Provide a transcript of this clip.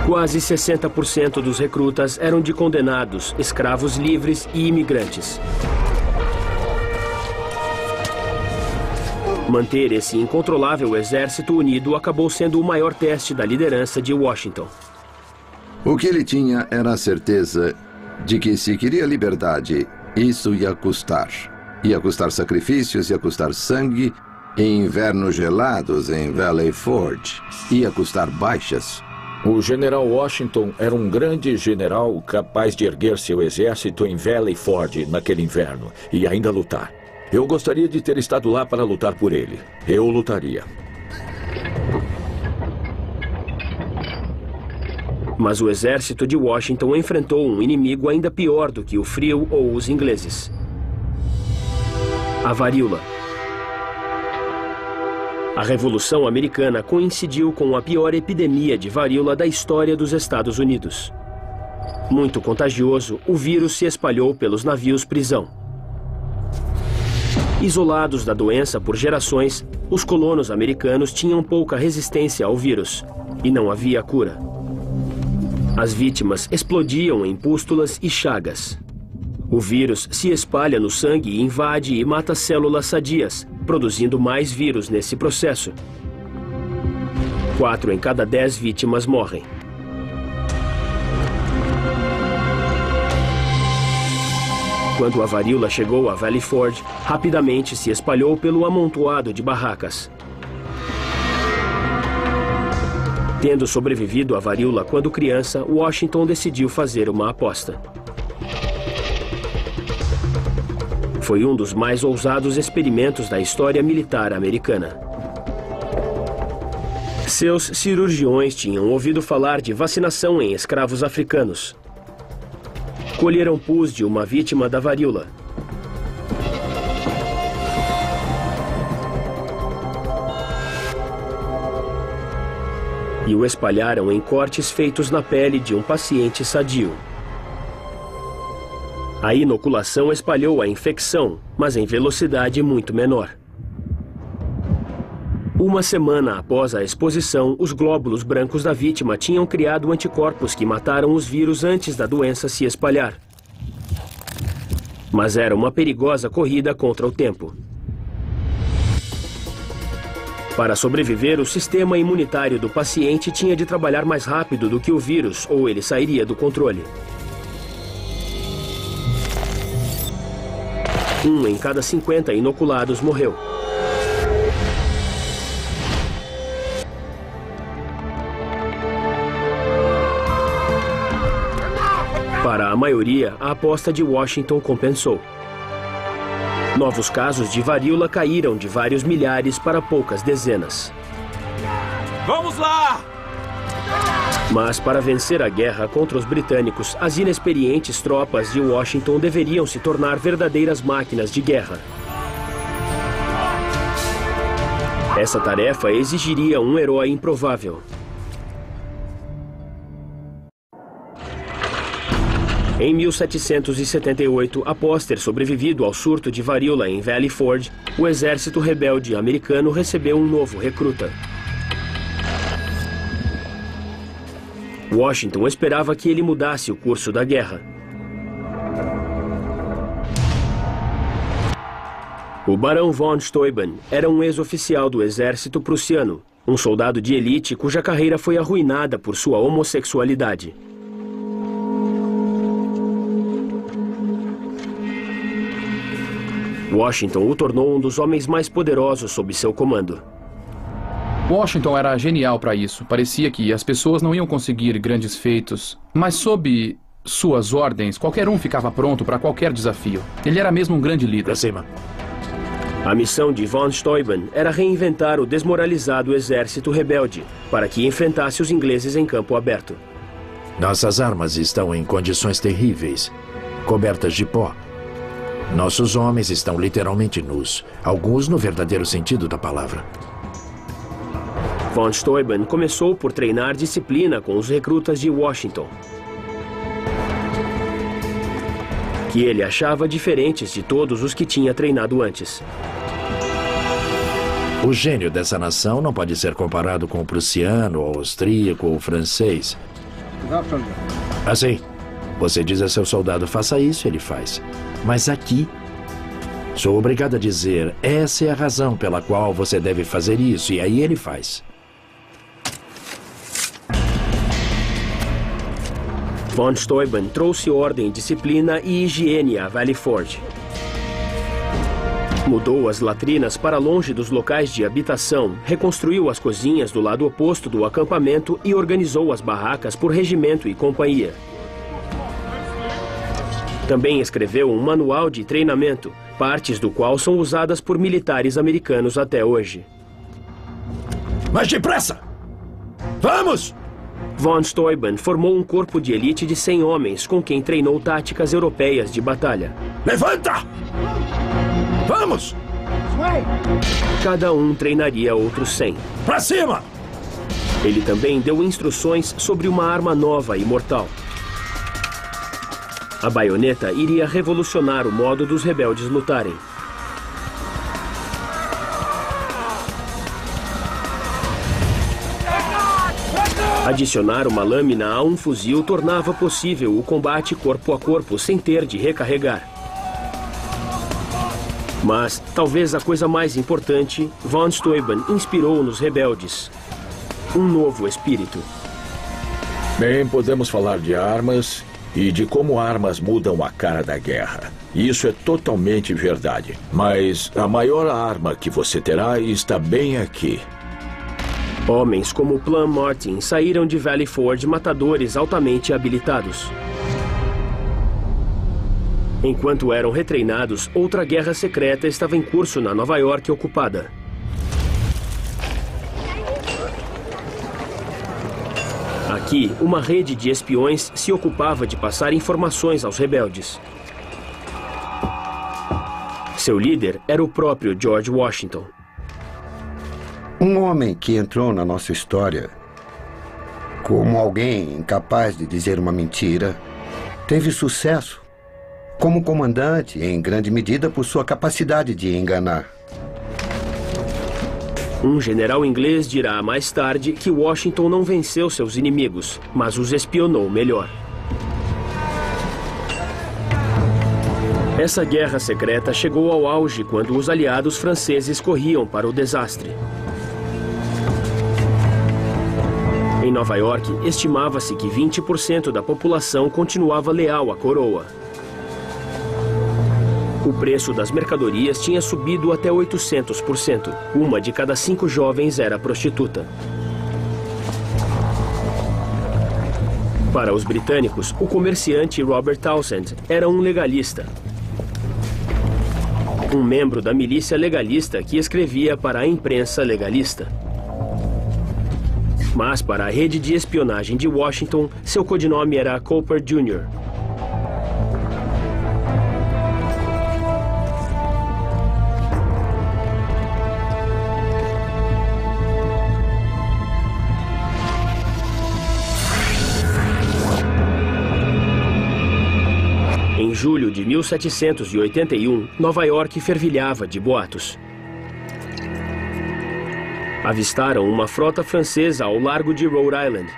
Quase 60% dos recrutas eram de condenados, escravos livres e imigrantes. Manter esse incontrolável exército unido acabou sendo o maior teste da liderança de Washington. O que ele tinha era a certeza de que, se queria liberdade, isso ia custar. Ia custar sacrifícios, ia custar sangue, em invernos gelados em Valley Forge. Ia custar baixas. O general Washington era um grande general capaz de erguer seu exército em Valley Forge naquele inverno e ainda lutar. Eu gostaria de ter estado lá para lutar por ele. Eu lutaria. Mas o exército de Washington enfrentou um inimigo ainda pior do que o frio ou os ingleses: a varíola. A Revolução Americana coincidiu com a pior epidemia de varíola da história dos Estados Unidos. Muito contagioso, o vírus se espalhou pelos navios-prisão. Isolados da doença por gerações, os colonos americanos tinham pouca resistência ao vírus e não havia cura. As vítimas explodiam em pústulas e chagas. O vírus se espalha no sangue e invade e mata células sadias, produzindo mais vírus nesse processo. 4 em cada 10 vítimas morrem. Quando a varíola chegou a Valley Forge, rapidamente se espalhou pelo amontoado de barracas. Tendo sobrevivido à varíola quando criança, Washington decidiu fazer uma aposta. Foi um dos mais ousados experimentos da história militar americana. Seus cirurgiões tinham ouvido falar de vacinação em escravos africanos. Colheram pus de uma vítima da varíola. E o espalharam em cortes feitos na pele de um paciente sadio. A inoculação espalhou a infecção, mas em velocidade muito menor. Uma semana após a exposição, os glóbulos brancos da vítima tinham criado anticorpos que mataram os vírus antes da doença se espalhar. Mas era uma perigosa corrida contra o tempo. Para sobreviver, o sistema imunitário do paciente tinha de trabalhar mais rápido do que o vírus, ou ele sairia do controle. 1 em cada 50 inoculados morreu. Para a maioria, a aposta de Washington compensou. Novos casos de varíola caíram de vários milhares para poucas dezenas. Vamos lá! Mas para vencer a guerra contra os britânicos, as inexperientes tropas de Washington deveriam se tornar verdadeiras máquinas de guerra. Essa tarefa exigiria um herói improvável. Em 1778, após ter sobrevivido ao surto de varíola em Valley Forge, o exército rebelde americano recebeu um novo recruta. Washington esperava que ele mudasse o curso da guerra. O barão von Steuben era um ex-oficial do exército prussiano, um soldado de elite cuja carreira foi arruinada por sua homossexualidade. Washington o tornou um dos homens mais poderosos sob seu comando. Washington era genial para isso. Parecia que as pessoas não iam conseguir grandes feitos, mas sob suas ordens, qualquer um ficava pronto para qualquer desafio. Ele era mesmo um grande líder. Pra cima. A missão de von Steuben era reinventar o desmoralizado exército rebelde para que enfrentasse os ingleses em campo aberto. Nossas armas estão em condições terríveis, cobertas de pó. Nossos homens estão literalmente nus, alguns no verdadeiro sentido da palavra. Von Steuben começou por treinar disciplina com os recrutas de Washington, que ele achava diferentes de todos os que tinha treinado antes. O gênio dessa nação não pode ser comparado com o prussiano, ou austríaco ou francês. Assim, você diz a seu soldado, faça isso, ele faz. Mas aqui, sou obrigado a dizer, essa é a razão pela qual você deve fazer isso, e aí ele faz. Von Steuben trouxe ordem, disciplina e higiene a Valley Forge. Mudou as latrinas para longe dos locais de habitação, reconstruiu as cozinhas do lado oposto do acampamento e organizou as barracas por regimento e companhia. Também escreveu um manual de treinamento, partes do qual são usadas por militares americanos até hoje. Mas depressa! Vamos! Von Steuben formou um corpo de elite de 100 homens com quem treinou táticas europeias de batalha. Levanta! Vamos! Cada um treinaria outros 100. Pra cima! Ele também deu instruções sobre uma arma nova e mortal. A baioneta iria revolucionar o modo dos rebeldes lutarem. Adicionar uma lâmina a um fuzil tornava possível o combate corpo a corpo sem ter de recarregar. Mas, talvez a coisa mais importante, Von Steuben inspirou nos rebeldes um novo espírito. Bem, podemos falar de armas e de como armas mudam a cara da guerra. Isso é totalmente verdade. Mas a maior arma que você terá está bem aqui. Homens como Plum Martin saíram de Valley Forge matadores altamente habilitados. Enquanto eram retreinados, outra guerra secreta estava em curso na Nova York ocupada. Aqui, uma rede de espiões se ocupava de passar informações aos rebeldes. Seu líder era o próprio George Washington. Um homem que entrou na nossa história como alguém incapaz de dizer uma mentira, teve sucesso como comandante, em grande medida por sua capacidade de enganar. Um general inglês dirá mais tarde que Washington não venceu seus inimigos, mas os espionou melhor. Essa guerra secreta chegou ao auge quando os aliados franceses corriam para o desastre. Em Nova York, estimava-se que 20% da população continuava leal à coroa. O preço das mercadorias tinha subido até 800%. Uma de cada 5 jovens era prostituta. Para os britânicos, o comerciante Robert Townsend era um legalista. Um membro da milícia legalista que escrevia para a imprensa legalista. Mas para a rede de espionagem de Washington, seu codinome era Cooper Jr. Em julho de 1781, Nova York fervilhava de boatos. Avistaram uma frota francesa ao largo de Rhode Island.